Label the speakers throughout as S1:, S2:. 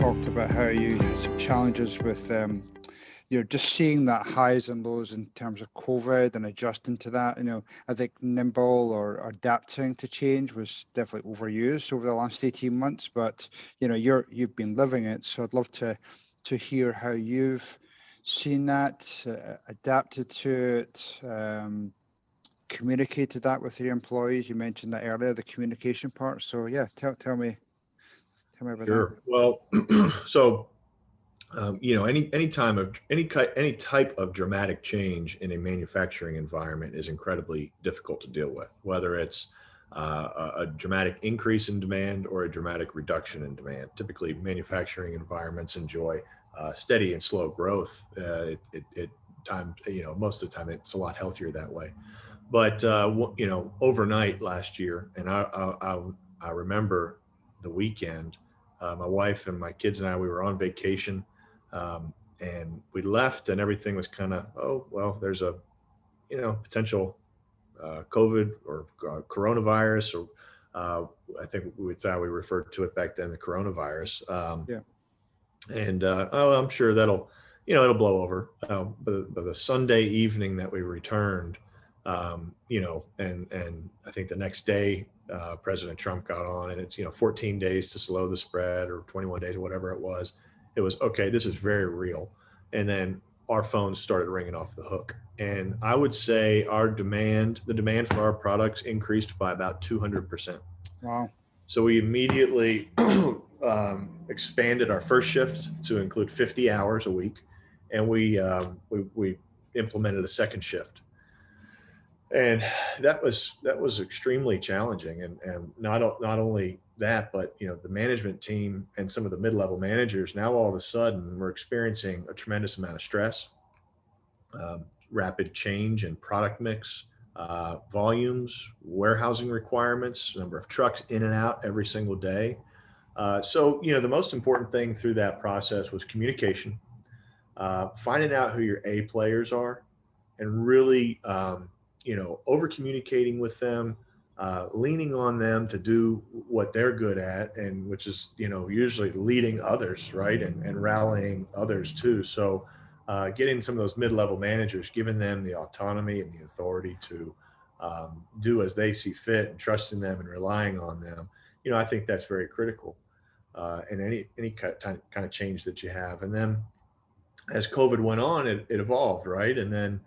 S1: talked about how you had some challenges with, just seeing that highs and lows in terms of COVID and adjusting to that. I think nimble or adapting to change was definitely overused over the last 18 months, but you've been living it. So I'd love to hear how you've seen that, adapted to it, communicated that with your employees. You mentioned that earlier, the communication part. So yeah, tell me about that.
S2: Sure. Well, so any type of dramatic change in a manufacturing environment is incredibly difficult to deal with, whether it's a dramatic increase in demand or a dramatic reduction in demand. Typically, manufacturing environments enjoy steady and slow growth. Most of the time, it's a lot healthier that way. But overnight last year, and I remember the weekend. My wife and my kids and I, we were on vacation, and we left, and everything was kind of, oh well, there's a potential COVID or coronavirus, or I think we referred to it back then, the coronavirus.
S1: Yeah.
S2: And oh, I'm sure it'll blow over. But the Sunday evening that we returned, and I think the next day, President Trump got on, and it's 14 days to slow the spread, or 21 days, or whatever it was. It was okay. This is very real. And then our phones started ringing off the hook. And I would say the demand for our products increased by about 200%.
S1: Wow.
S2: So we immediately expanded our first shift to include 50 hours a week, and we implemented a second shift, and that was extremely challenging. And not only that, but the management team and some of the mid-level managers, now all of a sudden we're experiencing a tremendous amount of stress, rapid change in product mix, volumes, warehousing requirements, number of trucks in and out every single day. So the most important thing through that process was communication, finding out who your A players are, and really over communicating with them, leaning on them to do what they're good at, and which is usually leading others, right, and rallying others too. So getting some of those mid-level managers, giving them the autonomy and the authority to do as they see fit, and trusting them and relying on them. I think that's very critical in any kind of change that you have. And then as COVID went on, it evolved, right? And then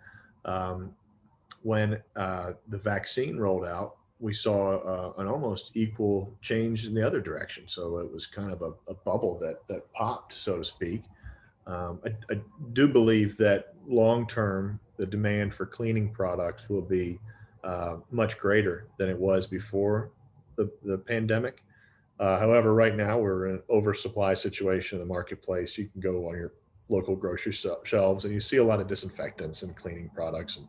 S2: when the vaccine rolled out, we saw an almost equal change in the other direction. So it was kind of a bubble that popped, so to speak. I do believe that long term, the demand for cleaning products will be much greater than it was before the pandemic. However, right now we're in an oversupply situation in the marketplace. You can go on your local grocery shelves and you see a lot of disinfectants and cleaning products, and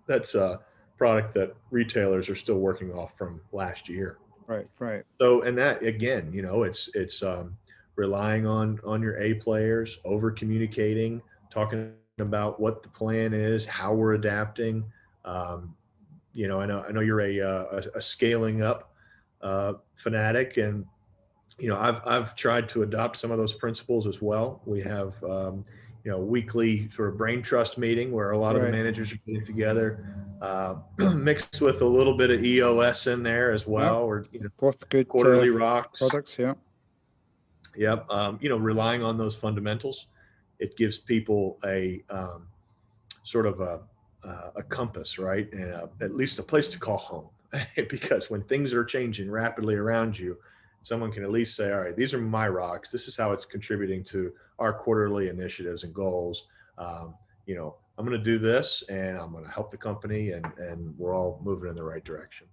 S2: that's a product that retailers are still working off from last year.
S1: Right.
S2: So, and that again, it's relying on your A players, over communicating, talking about what the plan is, how we're adapting. I know you're a scaling up fanatic, and I've tried to adopt some of those principles as well. We have weekly sort of Braintrust meeting where a lot of the
S1: Right.
S2: managers are getting together, mixed with a little bit of EOS in there as
S1: Yep.
S2: well, or
S1: Both good
S2: quarterly rocks.
S1: products. Yeah.
S2: Yep. Relying on those fundamentals, it gives people a sort of a compass, right? And at least a place to call home. Because when things are changing rapidly around you, someone can at least say, all right, these are my rocks. This is how it's contributing to our quarterly initiatives and goals. I'm going to do this, and I'm going to help the company, and we're all moving in the right direction.